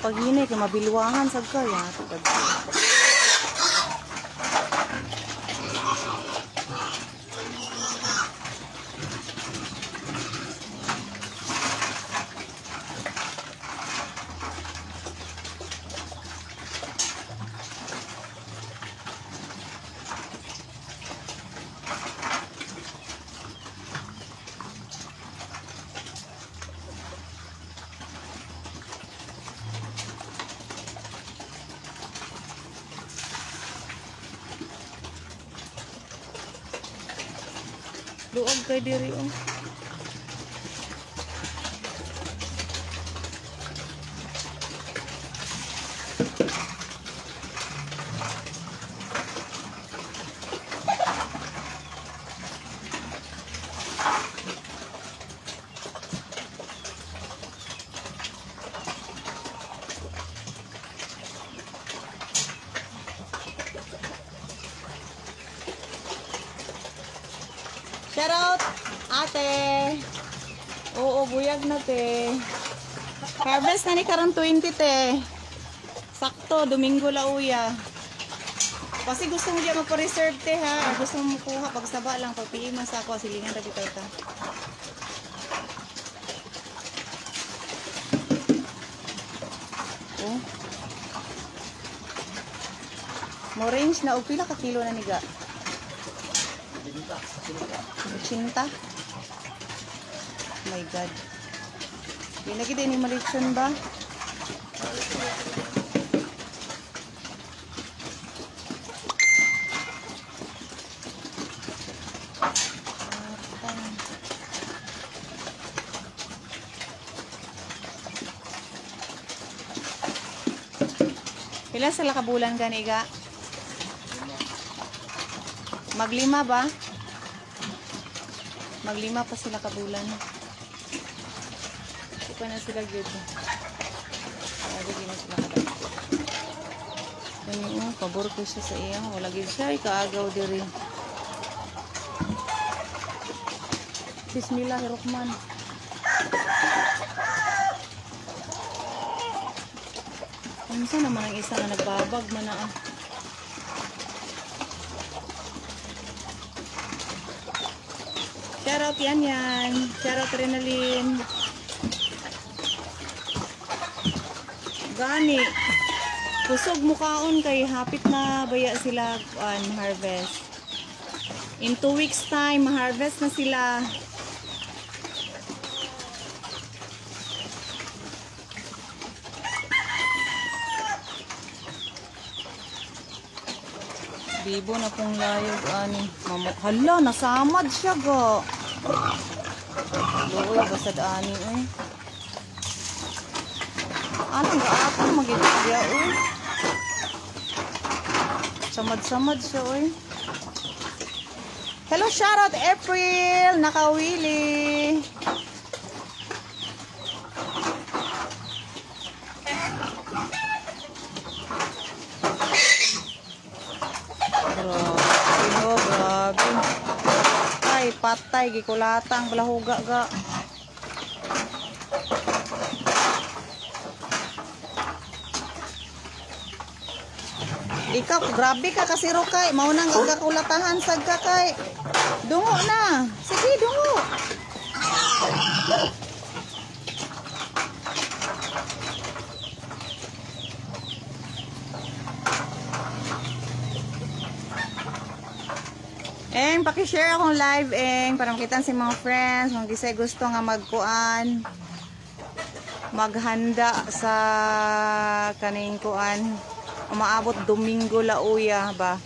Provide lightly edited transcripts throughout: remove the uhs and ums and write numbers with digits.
paghinay kay mabilwahan sad ka ya. Luog kay diri oh. Shout out, ate. Oo, buyag na te. Harvest na ni karon 20 te. Sakto, Domingo lauya. Kasi gusto mo diya magpa-reserve te ha. Or gusto mo kuha pagsaba lang pagpiin man sa ako silingan ra bitaw ta. Oh. Mo range na og pila ka kilo na niga. 80. Oh my god. Pinagi din ni malitson ba? Pila sila ka bulan ganiga? Maglima ba? Maglima pa sila kabulan. Hindi pa na sila good. Lagi din na sila kadagdag. Ganyan, pabor ko siya sa iya. Wala gid siya, ikaagaw diri. Bismillahirrahman. Ano naman ang isa na nagbabag man na ah. Shout out yan. Shout out Renalyn. Gani. Kusog mukaon kay hapit na baya sila harvest. In 2 weeks time, harvest na sila. Bibo na pong layog ani. Hala, nasamad siya ga. Luoy basad ani eh. Anong gaako magigya eh. Samad-samad siya eh. Hello, shout out April, nakawili. Grabe. Ay, patay gikulatang balahuga ga. Ikaw, grabe ka kasiro kay. Maunang gagakulatahan sad ka kay. Dungo na. Sige, dungo. Eng, paki-share akong live, Eng, para makitaan si mga friends. Kung gisay gusto nga magkuan, maghanda sa kaning kuan. Umaabot Domingo lauya ba?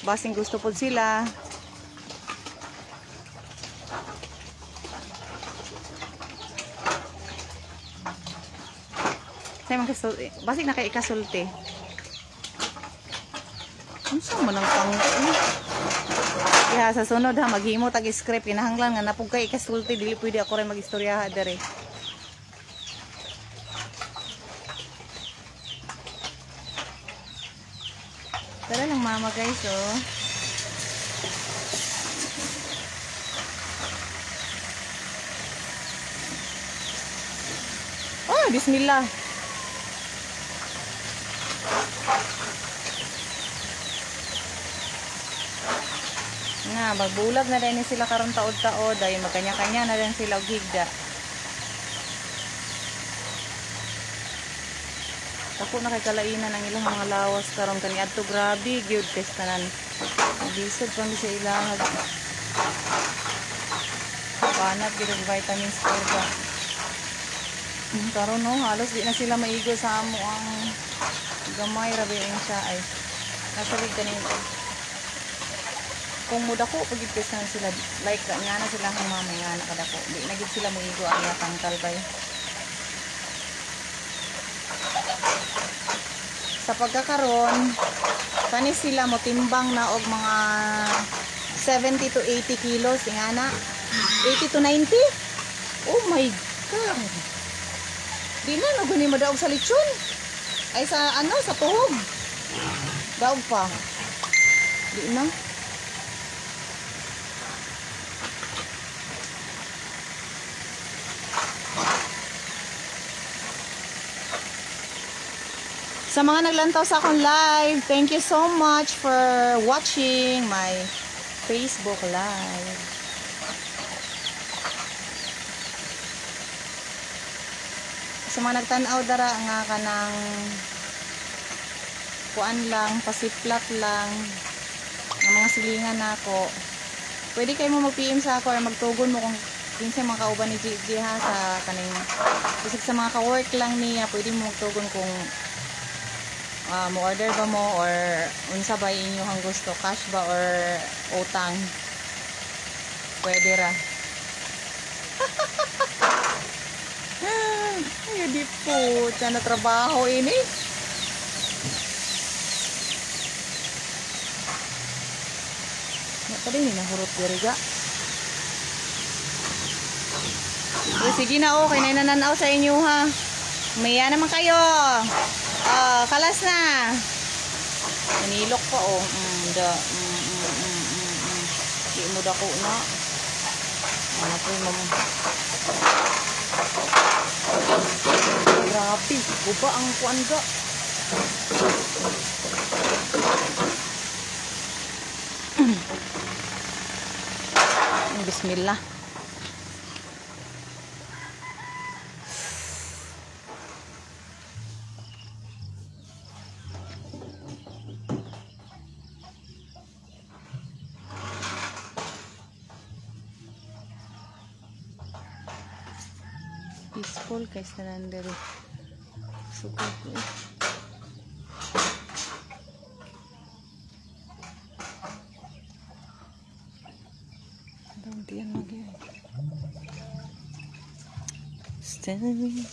Basing gusto po sila. Say man kasulti. Basing na kay ikasulti. Unsa man ang kaya sa sunod ha, maghimo tag script kinahanglan nga napug kay ikasulti dili pwede ako rin magistoryaha dere. Tara lang mama guys oh. Oh, bismillah. Nga, magbulag na rin sila karon taod-taod. Ay magkanya-kanya na rin sila og higda. Ako na kay kalainan ang ilang mga lawas karon kaniadto grabe gyud testanan. Bisod pa mi sa ilang. Panat gyud ang vitamins ba. Karon no, halos di na sila maigo sa amo ang gamay ra biya siya ay. Nasalig kanin. Kung mudako pagid testanan sila like nga na sila ang mama nga na kadako. Di na gid sila maigo ang tangkal bay. Sa pagkakaroon, kanis sila mo timbang na og mga 70 to 80 kilos, ingana. 80 to 90? Oh my God! Di na, nagunin mo daog sa lechon. Ay sa ano, sa tuhog. Daog pa. Di na. Sa mga naglantaw sa akong live, thank you so much for watching my Facebook live. Sa mga nagtanaw dara nga kanang kuan lang, pasiplat lang ng mga silingan nako. Pwede kayo mo mag-PM sa ako or magtugon mo kung kinsa mga kauban ni Gigi ha sa kaning bisig sa mga ka-work lang niya, pwede mo magtugon kung mo order ba mo or unsa ba inyong gusto, cash ba or utang, pwede ra. Ay di po tiyan na trabaho ini. Tadi ni nahurot diri ga. Sige na okay na nananaw sa inyo ha. Maya naman kayo. Kalas na. Nanilok pa oh. Di mo dako na. Ano po yung grabe. Buba ang kuan ga. Bismillah. Peaceful guys na nandari. Sugar ko. Ang diyan lagi. Standing.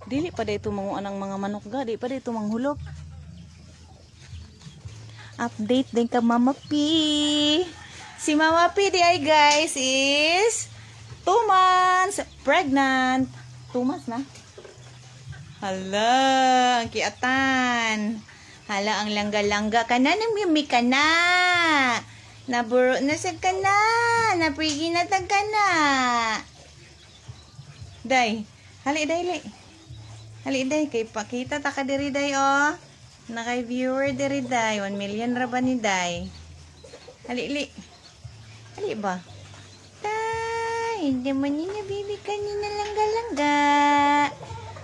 Dili pa dito manguan ang mga manok ga, di pa dito manghulog. Update din ka Mama P. Si Mama P di ay guys is 2 months pregnant. 2 months na. Hala, ang kiatan. Hala, ang langga-langga ka na, namimi ka na. Naburo na sa ka na. Naprigi na tag ka na. Day, hali day. Hali day, kay pakita ta ka diri day oh. Na kay viewer diri day, 1 million ra ba ni day? Hali ba? Tay, hindi man niya bibi kanina langga-langga.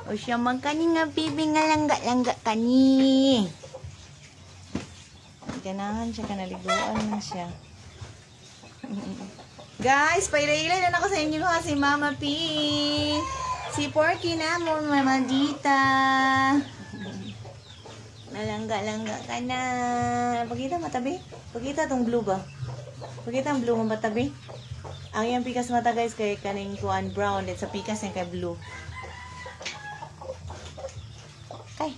O siya man kanina bibi nga langga-langga kani. Ganahan siya, kanaliguan man siya. Guys, pailay-ilay na ako sa inyo ha, si Mama P. Si Porky na mo, Mama Dita. Nalangga-langga ka na. Pagkita matabi? Pagkita tong blue ba? Pagkita ang blue mo matabi? Ang yung pikas mata guys kay kaning kuan brown. At sa pikas yung kay blue. Okay.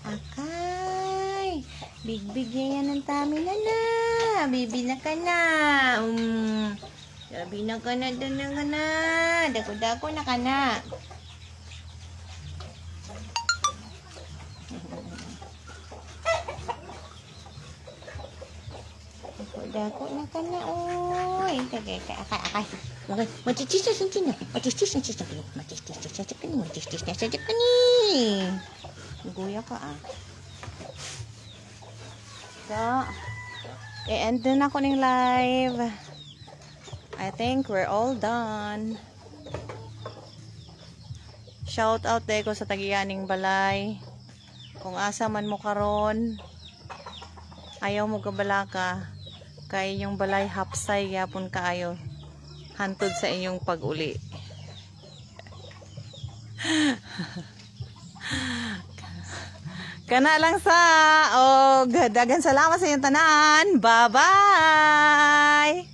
Akay. Big yan ang tami na na. Bibi na ka na. Sabi na ka na. Dako-dako na ka na. Dako na ka na, oy. Akay. Matistis na sa tiyan. Matistis na sa tiyan. Guya pa So, i-end din ako ng live. I think we're all done. Shout out day ko sa tagiyaning balay. Kung asa man mo karon, ayaw mo kabalaka. Kay inyong balay hapsay yapon kaayo. Hantod sa inyong pag-uli. Kana lang sa dagan salamat sa inyong tanan. Bye-bye!